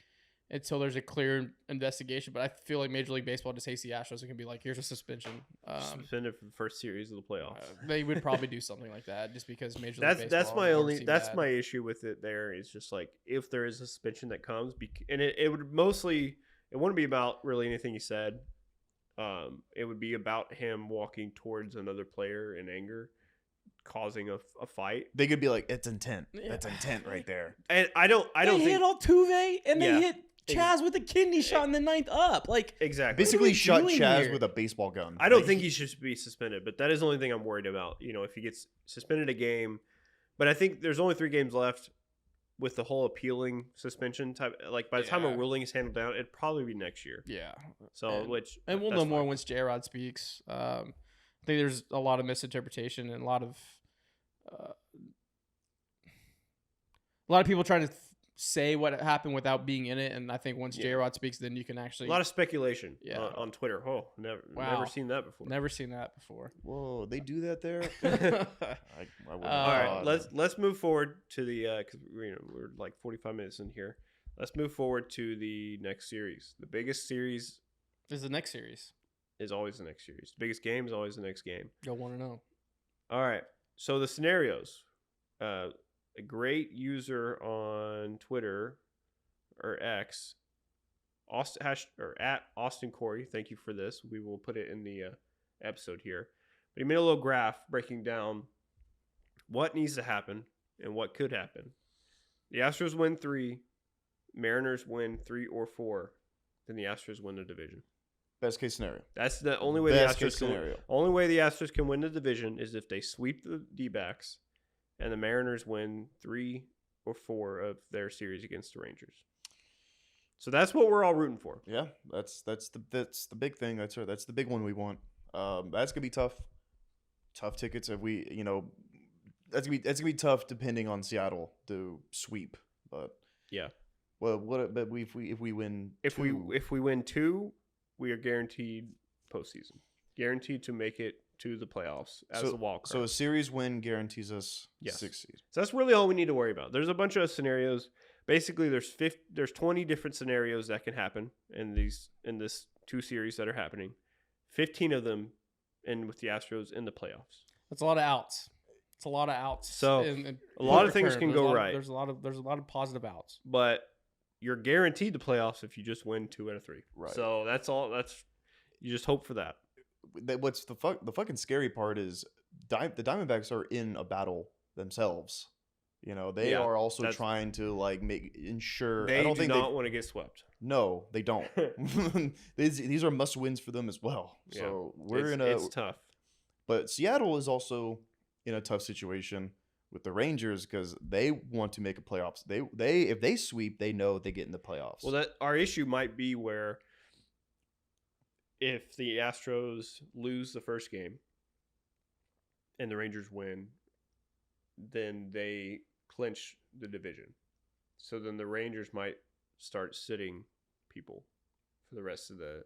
until there's a clear investigation. But I feel like Major League Baseball just hates the Astros and can be like, here's a suspension. Suspended for the first series of the playoffs. They would probably do something like that just because Major League Baseball. That's my and only team that's bad. my issue with it. There is just like if there is a suspension that comes, and it would mostly it wouldn't be about really anything he said. It would be about him walking towards another player in anger, causing a fight. They could be like, it's intent. Yeah. That's intent right there. And I don't They think hit Altuve and Yeah. they hit Chaz with a kidney shot in the ninth up. Like, exactly. Basically, we shot doing Chaz here? with a baseball gun. I don't Like, think he should be suspended, but that is the only thing I'm worried about. You know, if he gets suspended a game, but I think there's only 3 games left with the whole appealing suspension type. Like by the time Yeah. a ruling is handled down, it'd probably be next year. yeah. So And- which And we'll that's know more fine. once J Rod speaks. I think there's a lot of misinterpretation and a lot of people trying to say what happened without being in it. And I think once Yeah. J Rod speaks, then you can actually A lot of speculation Yeah. on Twitter. Oh, never Wow. never seen that before. never seen that before. Whoa, they do that there? I wouldn't All right, have thought. let's move forward to the because we're like 45 minutes in here. Let's move forward to the next series. The biggest series This is the next series. is always the next series. The biggest game is always the next game. You'll want to know. All right. So the scenarios. A great user on Twitter or X, at Austin Corey. Thank you for this. We will put it in the episode here. But he made a little graph breaking down what needs to happen and what could happen. The Astros win 3, Mariners win 3 or 4, then the Astros win the division. Best case scenario. That's the only way Best the case Astros can, scenario. only way the Astros can win the division is if they sweep the D-backs and the Mariners win 3 or 4 of their series against the Rangers. So that's what we're all rooting for. Yeah, that's the big thing. That's the big one we want. That's gonna be tough. Tough tickets if we, that's gonna be tough depending on Seattle to sweep. But Yeah. well, but if we win, If two, we win 2, we are guaranteed postseason. Guaranteed to make it to the playoffs as a wild card. so a series win guarantees us Yes. 6 seed. So that's really all we need to worry about. There's a bunch of scenarios. Basically, there's 20 different scenarios that can happen in this 2 series that are happening. 15 of them in with the Astros in the playoffs. That's a lot of outs. It's a lot of outs. So, and a lot of things occur. can There's a go lot of- right. There's a lot of positive outs. But you're guaranteed the playoffs if you just win 2 out of 3. Right. So that's all. You just hope for that. What's the fucking scary part is the Diamondbacks are in a battle themselves. They Yeah, are also that's- trying to like ensure. They I don't do think not want to get swept. No, they don't. These are must wins for them as well. Yeah. So we're It's tough. But Seattle is also in a tough situation with the Rangers because they want to make a playoffs. They if they sweep, they know they get in the playoffs. Well, that our issue might be where if the Astros lose the first game and the Rangers win, then they clinch the division. So then the Rangers might start sitting people for the rest of the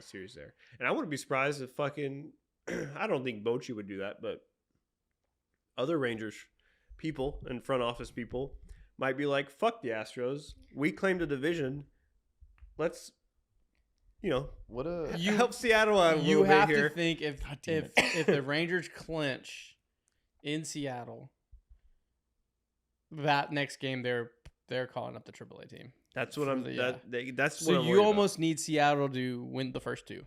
series there. And I wouldn't be surprised if fucking I don't think Bochy would do that, but other Rangers people and front office people might be like, fuck the Astros. We claimed a division. Let's, what a help Seattle out a You little bit have here. to think if God damn if the Rangers clinch in Seattle, that next game they're calling up the AAA team. That's what for I'm. the, That's So what I'm you worried almost need Seattle to win the first 2.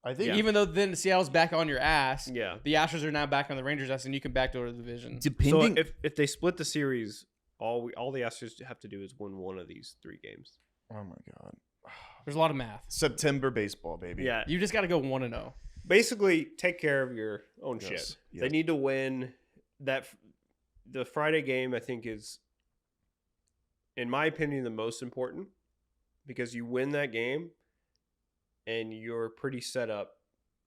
I think Even though then Seattle's back on your ass, Yeah. the Astros are now back on the Rangers' ass, and you can backdoor the division. depending. So if they split the series, all the Astros have to do is win one of these 3 games. Oh my god. There's a lot of math. September baseball, baby. Yeah. You just got to go 1-0. Basically, take care of your own Yes, shit. yes. They need to win that. The Friday game, I think, is, in my opinion, the most important because you win that game and you're pretty set up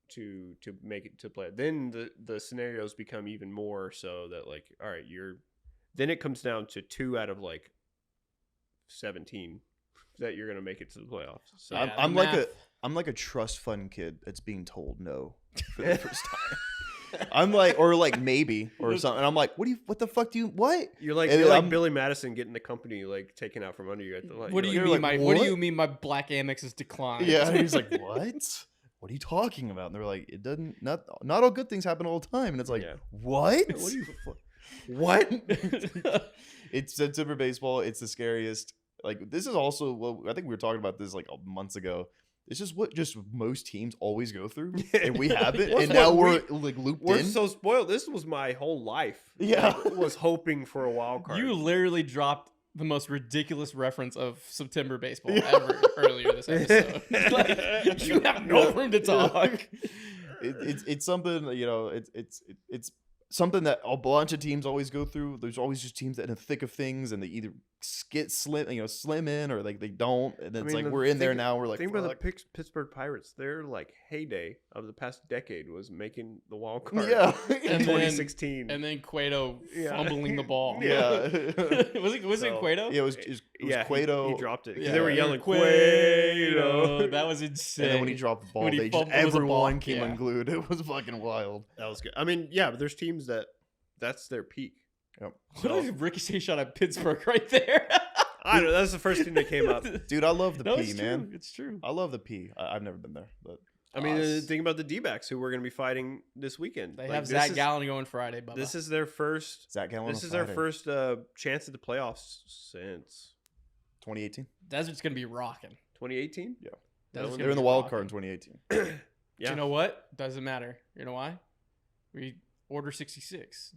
to make it to play. Then the scenarios become even more so that, like, all right, then it comes down to 2 out of like 17 that you're gonna make it to the playoffs. So Yeah, I'm the like math. I'm like a trust fund kid that's being told no for the first time. I'm like, or like maybe or something. And I'm like, what the fuck do you what? you're like And I'm- Billy Madison getting the company like taken out from under you at the like. What do you you're mean? like, What do what? you mean? My black Amex is declined. Yeah, and he's like, what? What are you talking about? And they're like, it doesn't. Not all good things happen all the time. And it's like, Yeah. what? What do you? What? It's September baseball. It's the scariest. Like this is also. Well, I think we were talking about this like months ago. It's just what most teams always go through, and we haven't. Well, And it's now what we're like looped We're in. so spoiled. This was my whole life. Yeah. I was hoping for a wild card. You literally dropped the most ridiculous reference of September baseball Yeah. ever earlier this episode. Like, you have no room to talk. It's something it's something that a bunch of teams always go through. There's always just teams that in the thick of things, and they either get slim in, or like they don't, and it's like the we're in there thing- now. We're like, think about the fuck. Pittsburgh Pirates. Their like heyday of the past decade was making the wild card. Yeah. in And then- 2016. And then Cueto Yeah. fumbling the ball. Yeah. was it So- Cueto? Yeah, it was Cueto. He dropped it. 'Cause Yeah. They were yelling Cueto. That That was insane. And then when he dropped the ball, When he they just, fumbled, it was a ball. everyone came Yeah. unglued. It was fucking wild. was good. I mean, yeah, but there's teams that's their peak. What a ricochet shot at Pittsburgh right there. I don't know. That's the first thing that came up. Dude, I love the No, P, it's man. true. It's true. I love the P. I've never been there, but I mean, Us. think about the D-backs who we're going to be fighting this weekend. They Like, have this Zach is- Gallen going Friday, Bubba. This is their first. Zach Gallen. This is their first chance at the playoffs since 2018. Desert's gonna be rocking. 2018. Yeah. Desert's They gonna were in the be wild rocking. card in 2018. Yeah. You know what? Doesn't matter. You know why? We order 66.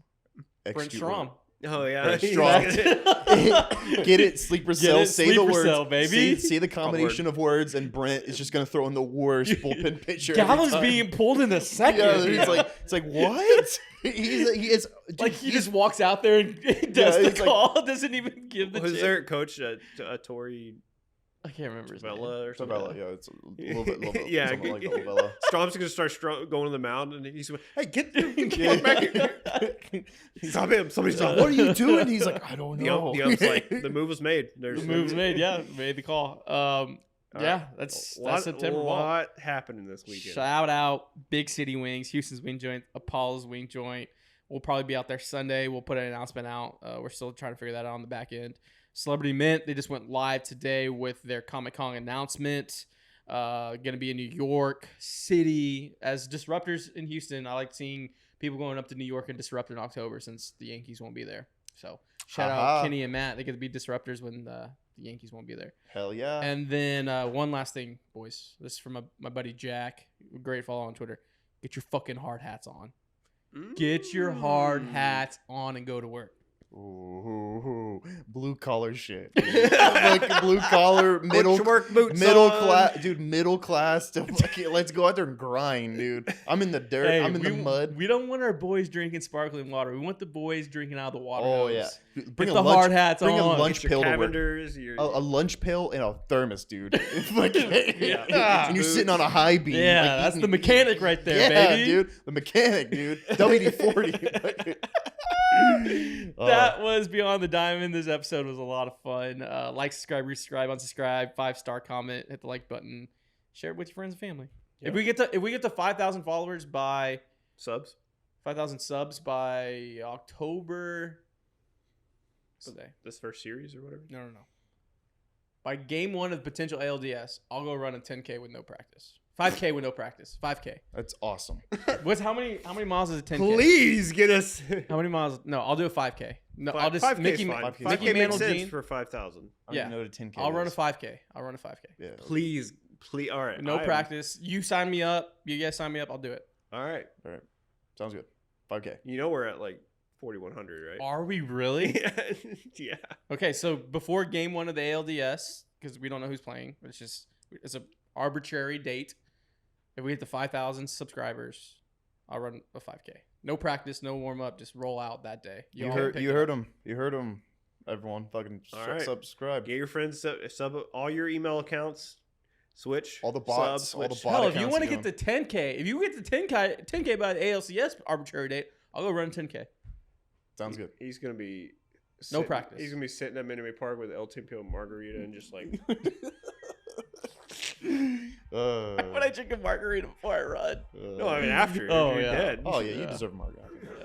Brent Execute Strom. Oh yeah. Brent He's Strom. gonna- Get it, sleeper Get cell. it, Say the sleeper words, cell, baby. Say the combination of words, and Brent is just gonna throw in the worst bullpen pitcher. every Gallen's time. being pulled in the second. Yeah, it's like what? He is dude, like he just walks out there and does the it's like- call. Doesn't even give the Who's chip. their coach? Tori I can't remember his name. Bella or something. Sabella, yeah, it's a little bit, Yeah, something like that. Bella. Strom's gonna start going to the mound, and he's like, "Hey, get the Yeah. fuck back here! Stop him! Somebody stop! What are you doing? He's like, I don't The know. ump's like, the move was made. There's The move's made. Yeah, made the call. Yeah, that's September. A ball. lot happening this weekend. Shout out Big City Wings, Houston's Wing Joint, Apollo's Wing Joint. We'll probably be out there Sunday. We'll put an announcement out. We're still trying to figure that out on the back end. Celebrity Mint, they just went live today with their Comic-Con announcement. Going to be in New York City. As disruptors in Houston, I like seeing people going up to New York and disrupt in October since the Yankees won't be there. So shout out Kenny and Matt. They get to be disruptors when the Yankees won't be there. Hell yeah. And then one last thing, boys. This is from my buddy Jack. Great follow on Twitter. Get your fucking hard hats on. Get your hard hats on and go to work. Ooh, blue collar shit. Like blue collar, middle Put your work boots middle on. class, dude. Middle class. To fucking, let's go out there and grind, dude. I'm in the dirt. Hey, I'm in the mud. We don't want our boys drinking sparkling water. We want the boys drinking out of the water. Oh hose. yeah. Get the hard hats bring on. a lunch Get your pail to work. Cavenders, your A lunch pail and a thermos, dude. It's like, Yeah. and you're sitting on a high beam. Yeah, like, that's eating- the mechanic right there, yeah, baby. dude. The mechanic, dude. WD-40. That was Beyond the Diamond. This episode was a lot of fun. Like, subscribe, resubscribe, unsubscribe, 5-star comment, hit the like button, share it with your friends and family. Yeah. If we get to 5,000 followers by subs. 5,000 subs by October. What's the day? This first series or whatever. No. By game 1 of potential ALDS, I'll go run a 10K with no practice. 5K with no practice. 5K. That's awesome. How many miles is a 10K? Please get us. How many miles? No, I'll do a 5K. No, I'll just 5K Mickey is fine. 5K. 5K Mantle makes sense Jean. for 5,000. I Yeah. don't even know what a 10K I'll run a is. 5K. I'll run a 5K. Yeah. Please Please, all right. No practice. You sign me up. You guys sign me up. I'll do it. All right. Sounds good. 5K. You know we're at like 4,100, right? Are we really? Yeah. Okay, so before game 1 of the ALDS, because we don't know who's playing, it's a arbitrary date. If we hit the 5,000 subscribers, I'll run a 5K. No practice, no warm up, just roll out that day. You heard him. You heard him. Everyone, fucking All right. subscribe. Get your friends sub all your email accounts. Switch All the bots. Sub, All the switch. bot Hell, if you accounts want to you get the 10K, if you get the 10K by the ALCS arbitrary date, I'll go run 10K. Sounds good. He's gonna be No practice. He's gonna be sitting at Minute Park with El Timpio margarita and just like When I drink a margarita before I run. no, I mean after. Oh, you're yeah. dead. Oh yeah, you deserve a margarita. Yeah.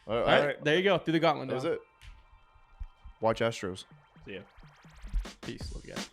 All All right, right, there you go. Through the gauntlet that was now. it. Watch Astros. Yeah. Peace. Love you guys.